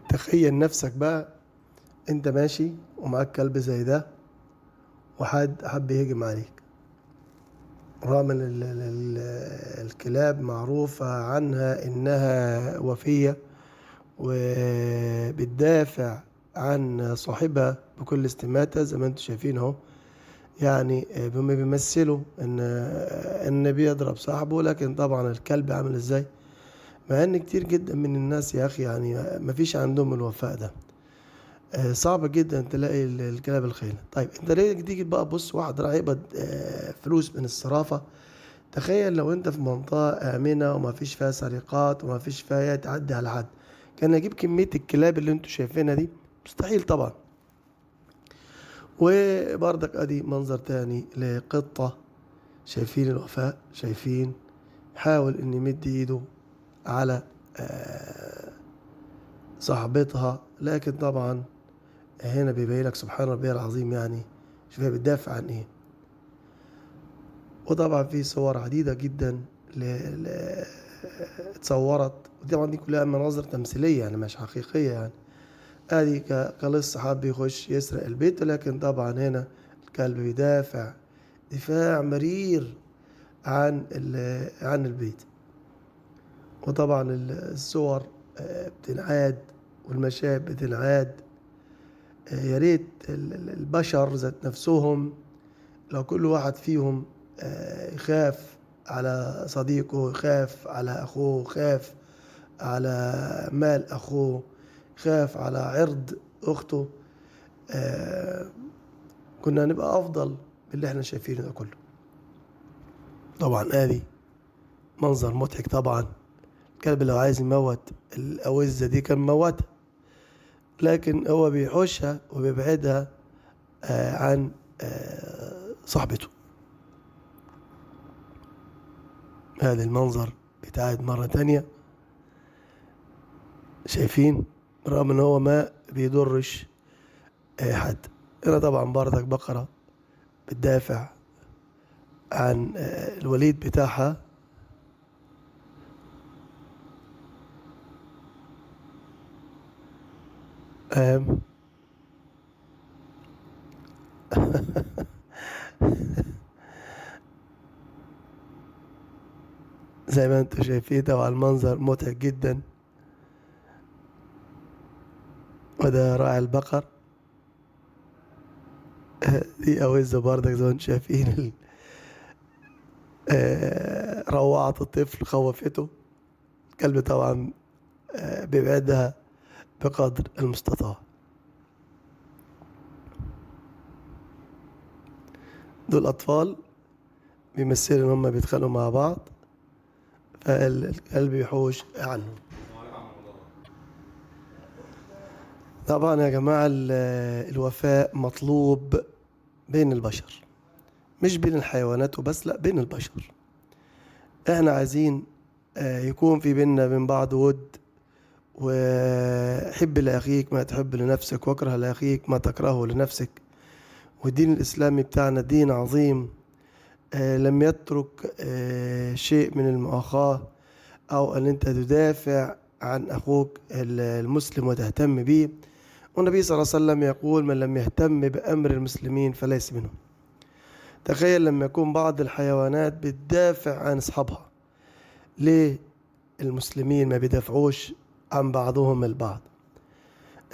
تخيل نفسك بقى انت ماشي ومعاك كلب زي ده، وحد حب يهجم عليك، رغم ان الكلاب معروفة عنها انها وفية وبتدافع عن صاحبها بكل استماتة زي ما انتم شايفين اهو. يعني هم بيمثلوا ان بيضرب صاحبه، لكن طبعا الكلب عامل ازاي، مع ان كتير جدا من الناس يا اخي يعني مفيش عندهم الوفاء ده. صعب جدا تلاقي الكلاب الخيلة. طيب انت ليه تيجي بقى بص، واحد راح يقبض فلوس من الصرافة. تخيل لو انت في منطقة آمنة وما فيش فيها سرقات وما فيش فيها تعدي على حد، كان اجيب كمية الكلاب اللي انتوا شايفينها دي؟ مستحيل طبعا. وبرضك ادي منظر تاني لقطة، شايفين الوفاء، شايفين حاول ان يمد ايده على صاحبتها، لكن طبعا هنا بيبين لك سبحان ربي العظيم، يعني شوف هي بتدافع عن ايه. وطبعا في صور عديدة جدا ل... ل... اتصورت، وطبعا دي كلها مناظر تمثيلية يعني مش حقيقية. يعني ادي كلص حب يخش يسرق البيت، لكن طبعا هنا الكلب بيدافع دفاع مرير عن البيت. وطبعا الصور بتنعاد والمشاهد بتنعاد. يا ريت البشر ذات نفسهم لو كل واحد فيهم يخاف على صديقه، يخاف على أخوه، يخاف على مال أخوه، يخاف على عرض أخته، كنا نبقى أفضل باللي احنا شايفينه ده كله. طبعا ادي منظر مضحك طبعا. الكلب لو عايز يموت الأوزة دي كان موتها، لكن هو بيحوشها وبيبعدها عن صاحبته. هذا المنظر بيتعاد مرة تانية، شايفين، رغم ان هو ما بيضرش اي حد. هنا طبعا برضك بقرة بتدافع عن الوليد بتاعها. آم زي ما انتم شايفين طبعا المنظر مضحك جدا. وده راعي البقر. دي أوزة برضك زي ما انتم شايفين. روعة الطفل خوفته. الكلب طبعا بيبعدها بقدر المستطاع. دول أطفال بيمثلوا إن هم بيتخانقوا مع بعض، فالكلب يحوش عنهم. طبعا يا جماعة الوفاء مطلوب بين البشر، مش بين الحيوانات وبس، لا بين البشر. احنا عايزين يكون في بيننا بين بعض ود، وحب لأخيك ما تحب لنفسك، واكره لأخيك ما تكرهه لنفسك. والدين الإسلامي بتاعنا دين عظيم، لم يترك شيء من المؤاخاة أو أن أنت تدافع عن أخوك المسلم وتهتم به. والنبي صلى الله عليه وسلم يقول: من لم يهتم بأمر المسلمين فليس منهم. تخيل لما يكون بعض الحيوانات بتدافع عن أصحابها، ليه المسلمين ما بيدافعوش عن بعضهم البعض؟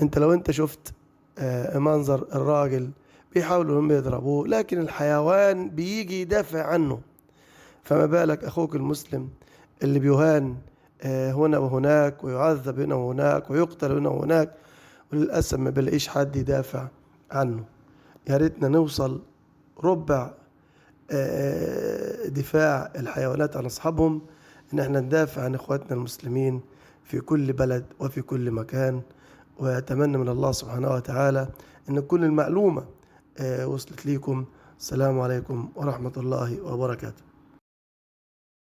انت لو انت شفت منظر الراجل بيحاولوا انهم يضربوه، لكن الحيوان بيجي يدافع عنه، فما بالك أخوك المسلم اللي بيهان هنا وهناك، ويعذب هنا وهناك، ويقتل هنا وهناك، وللأسف ما بلاقيش حد يدافع عنه. يا ريتنا نوصل ربع دفاع الحيوانات عن أصحابهم، إن احنا ندافع عن إخواتنا المسلمين في كل بلد وفي كل مكان. وأتمنى من الله سبحانه وتعالى أن تكون المعلومة وصلت ليكم. السلام عليكم ورحمة الله وبركاته.